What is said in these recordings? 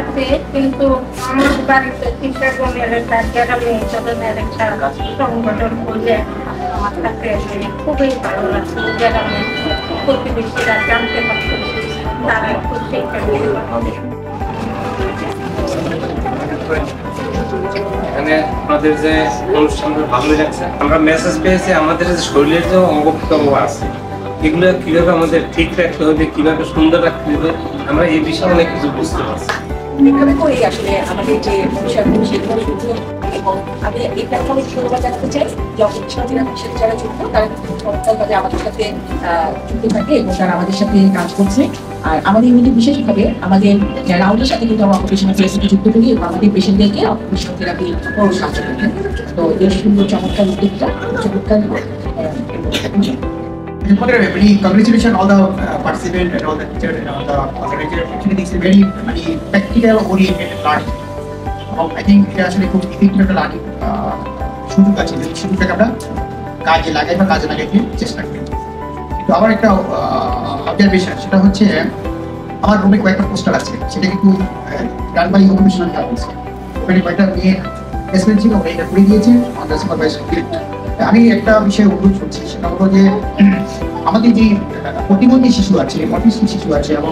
আছে, কিন্তু আমার বাড়িতে চিটাগংয়ের একটা গ্রামে এই ধরনের একটা সংগঠন করলে আমার কাছে খুবই ভালো লাগছে। গ্রামে প্রতিবেশীরা জানতে পারছে, তারা খুব শিক্ষা দিতে পারছে। এখানে আমাদের যে অনুষ্ঠানটা ভালো লাগছে, আমরা মেসেজ পেয়েছি আমাদের যে শরীরের যে অঙ্গ প্রত্যঙ্গ আছে এগুলো কিভাবে আমাদের ঠিক রাখতে হবে, কিভাবে সুন্দর রাখতে হবে, আমরা এই বিষয়ে অনেক কিছু বুঝতে পারছি। এভাবে করেই আসলে আমাদের যে বিষয়গুলো সেগুলো শুধু, এবং আমি এটা অনেক ধন্যবাদ জানাতে চাই যে অপরচুনিটির সাথে যারা যুক্ত তারা কিন্তু চমৎকারভাবে আমাদের সাথে যুক্ত থাকে এবং তারা আমাদের সাথে কাজ করছে। আর আমাদের ইউনিটে বিশেষভাবে আমাদের রাউন্ডের সাথে কিন্তু আমরা অকুপেশনাল থেরাপিতে যুক্ত করি এবং আমাদের পেশেন্টদেরকে অকুপেশনাল থেরাপি সাহায্য করি। তো এর সুন্দর চমৎকার উদ্যোগটা চমৎকার। Congratulations all the participants and all the teachers and all the organizers. Actually, this is very practical oriented learning. I think এটা আসলে খুব effective একটা learning সুযোগ আছে, যদি সুযোগটাকে আমরা কাজে লাগাই বা কাজে লাগাইতে চেষ্টা করি। কিন্তু আমার একটা অবজারভেশন, সেটা হচ্ছে আমার রুমে কয়েকটা পোস্টার আছে, সেটা কিন্তু ডান বাই অকুপেশনাল থেরাপিস্ট। ওখানে কয়েকটা মেয়ে এক্সপেরিয়েন্স ছিল, এটা করে দিয়েছে অন দ্য সুপারভাইজড ফিল্ড। আমি একটা বিষয়ে অনুরোধ করছি, সেটা হলো যে আমাদের যে প্রতিবন্ধী শিশু আছে, অটিস্টিক শিশু আছে এবং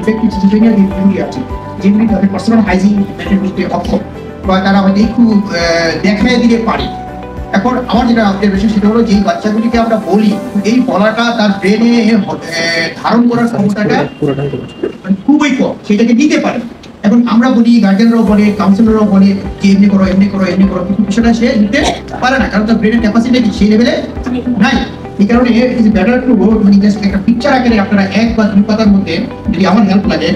ইফেক্টিভ সিজোফ্রেনিয়া যেগুলি আছে, যেগুলি তাদের পার্সোনাল হাইজিন মেনটেন করতে অক্ষম বা তারা আমাদের একটু দেখায় দিতে পারে। এখন আমার যেটা অবজারভেশন, সেটা হলো যেই বাচ্চাগুলিকে আমরা বলি, এই বলাটা তার ব্রেনে ধারণ করার ক্ষমতাটা খুবই কম, সেটাকে দিতে পারে। এখন আমরা বলি, গার্জেনরাও বলে, কাউন্সিলররাও বলে যে এমনি করো এমনি করো এমনি করো, কিন্তু বিষয়টা সে নিতে পারে না, কারণ তার ব্রেনের ক্যাপাসিটি সেই লেভেলে নাই। এই কারণে ইজ বেটার টু মানে জাস্ট একটা পিকচার আকারে আপনারা এক বা দুই পাতার মধ্যে, যদি আমার হেল্প লাগে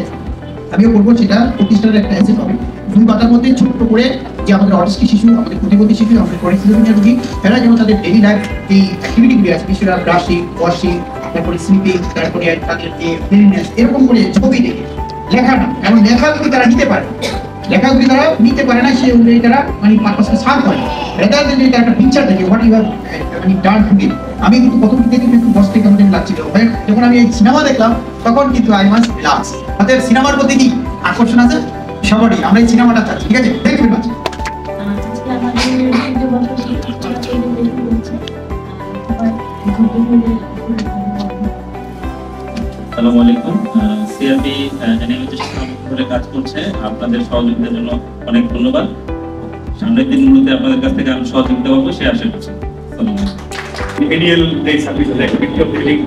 আমিও করবো, সেটা প্রতিষ্ঠানের একটা অ্যাসেট হবে। 2 পাতার মধ্যে ছোট্ট করে যে আমাদের অটিস্টিক শিশু, আমাদের প্রতিবন্ধী শিশু, আমাদের পরিস্থিতি রোগী, এরা যেন তাদের ডেইলি লাইফ এই অ্যাক্টিভিটিগুলি আছে, বিশেষ ব্রাশিং, ওয়াশিং, তারপরে স্লিপিং, তারপরে তাদের যে ক্লিননেস, এরকম করে ছবি দেখে লেখা না, কারণ লেখাগুলি তারা নিতে পারে, লেখাগুলি তারা নিতে পারে না, সে অনুযায়ী তারা মানে পারপাসকে সার্ভ করে। রেদার দেন তারা একটা পিকচার দেখে হোয়াট ইউ হ্যাভ মানে ডান টুডে। আমি কিন্তু প্রথম থেকে কিন্তু একটু কষ্ট কেমন লাগছিল, যখন আমি এই সিনেমা দেখলাম তখন কিন্তু আই মাস্ট রিল্যাক্স। তাদের সিনেমার প্রতি কি আকর্ষণ আছে সবারই, আমরা এই সিনেমাটা চাচ্ছি। ঠিক আছে, থ্যাংক ইউ ভেরি মাচ। আসসালামু আলাইকুম। সিআরপি অ্যানিমেশন করে কাজ করছে, আপনাদের সহযোগিতার জন্য অনেক ধন্যবাদ। সামনের দিনগুলোতে আপনাদের কাছ থেকে আমি সহযোগিতা পাবো সে আশা করছি। ADL takes service as activity of cleaning,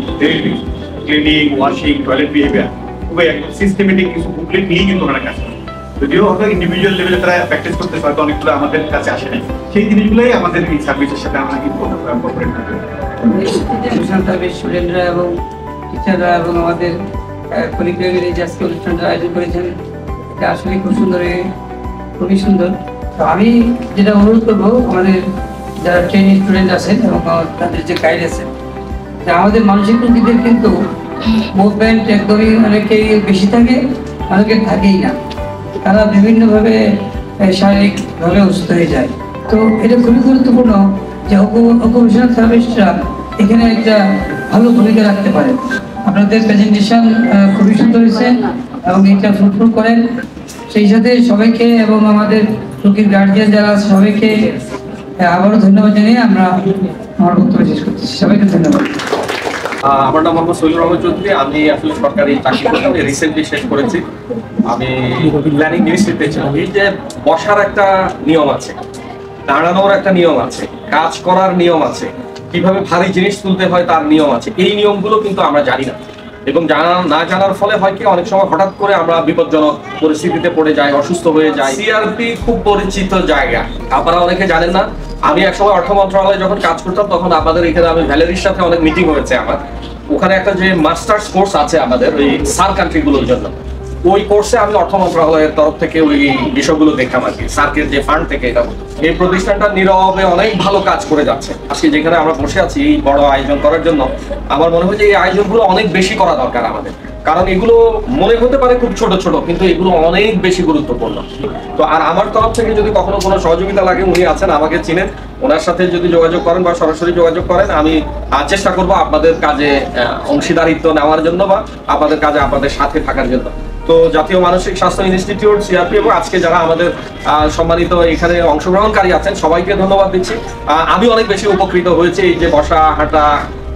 cleaning, washing, toilet behavior. খুবই সিস্টেমেটিক কিছু বুকলেট নিয়ে কিন্তু ওনারা কাজ করে। যদিও হয়তো ইন্ডিভিজুয়াল লেভেলে তারা প্র্যাকটিস করতে হয়তো অনেকগুলো আমাদের কাছে আসে না, সেই জিনিসগুলোই আমাদের এই সার্ভিসের সাথে আমরা কিন্তু কোঅপারেট করি। স্টুডেন্টরা এবং টিচাররা এবং আমাদের কলিগরা মিলে যে আজকে অনুষ্ঠানটা আয়োজন করেছেন, এটা আসলে খুব সুন্দর, খুবই সুন্দর। তো আমি যেটা অনুরোধ করবো আমাদের যারা ট্রেনিং স্টুডেন্ট আছেন এবং তাদের যে গাইড আছেন, আমাদের মানসিক রোগীদের কিন্তু মুভমেন্ট একদমই অনেকেই বেশি থাকে, অনেকের থাকেই না, তারা বিভিন্নভাবে শারীরিকভাবে অসুস্থ হয়ে যায়। তো এটা খুবই গুরুত্বপূর্ণ যে অকুপেশনাল থেরাপিস্টরা এখানে একটা ভালো ভূমিকা রাখতে পারে। আপনাদের প্রেজেন্টেশন খুবই সুন্দর হয়েছে এবং এটা ফ্রুটফুল করেন। সেই সাথে সবাইকে এবং আমাদের রোগীর গার্জিয়ান যারা সবাইকে আবারও ধন্যবাদ জানিয়ে আমরা আমার বক্তব্য শেষ করছি। সবাইকে ধন্যবাদ। আমার নাম মোহাম্মদ সৈয়দুর রহমান চৌধুরী। আমি আসলে সরকারি চাকরি করতাম, রিসেন্টলি শেষ করেছি। আমি প্ল্যানিং মিনিস্ট্রিতে ছিলাম। এই যে বসার একটা নিয়ম আছে, দাঁড়ানোর একটা নিয়ম আছে, কাজ করার নিয়ম আছে, কিভাবে ভারী জিনিস তুলতে হয় তার নিয়ম আছে, এই নিয়মগুলো কিন্তু আমরা জানি না। এবং না জানার ফলে হয় কি, অনেক সময় হঠাৎ করে আমরা বিপজ্জনক পরিস্থিতিতে পড়ে যাই, অসুস্থ হয়ে যাই। সিআরপি খুব পরিচিত জায়গা, আপনারা অনেকে জানেন না। আমি একসময় অর্থ মন্ত্রণালয়ে যখন কাজ করতাম, তখন আমাদের এখানে আমি ভ্যালেরির সাথে অনেক মিটিং হয়েছে আমার। ওখানে একটা যে মাস্টার্স কোর্স আছে আমাদের ওই সার কান্ট্রিগুলোর জন্য, ওই কোর্সে আমি অর্থ মন্ত্রণালয়ের তরফ থেকে ওই বিষয়গুলো দেখলাম আর কি, সার্কের যে ফান্ড থেকে এটা। এই প্রতিষ্ঠানটা নীরবে অনেক ভালো কাজ করে যাচ্ছে। আজকে যেখানে আমরা বসে আছি এই বড় আয়োজন করার জন্য, আমার মনে হয় যে এই আয়োজনগুলো অনেক বেশি করা দরকার আমাদের, কারণ এগুলো মনে হতে পারে খুব ছোট ছোট, কিন্তু এগুলো অনেক বেশি গুরুত্বপূর্ণ। তো আর আমার তরফ থেকে যদি কখনো কোনো সহযোগিতা লাগে, উনি আছেন, আমাকে চিনেন, ওনার সাথে যদি যোগাযোগ করেন বা সরাসরি যোগাযোগ করেন, আমি চেষ্টা করবো আপনাদের কাজে অংশীদারিত্ব নেওয়ার জন্য বা আপনাদের কাজে আপনাদের সাথে থাকার জন্য। তো জাতীয় মানসিক স্বাস্থ্য ইনস্টিটিউট সিআরপি এবং আজকে যারা আমাদের সম্মানিত এখানে অংশগ্রহণকারী আছেন সবাইকে ধন্যবাদ দিচ্ছি। আমি অনেক বেশি উপকৃত হয়েছি এই যে বসা হাঁটা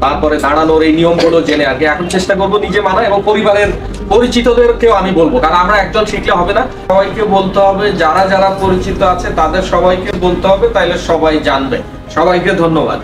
তারপরে দাঁড়ানোর এই নিয়মগুলো জেনে আর কি। এখন চেষ্টা করবো নিজে মানা এবং পরিবারের পরিচিতদেরকেও আমি বলবো, কারণ আমরা একজন শিখলে হবে না, সবাইকে বলতে হবে, যারা যারা পরিচিত আছে তাদের সবাইকে বলতে হবে, তাইলে সবাই জানবে। সবাইকে ধন্যবাদ।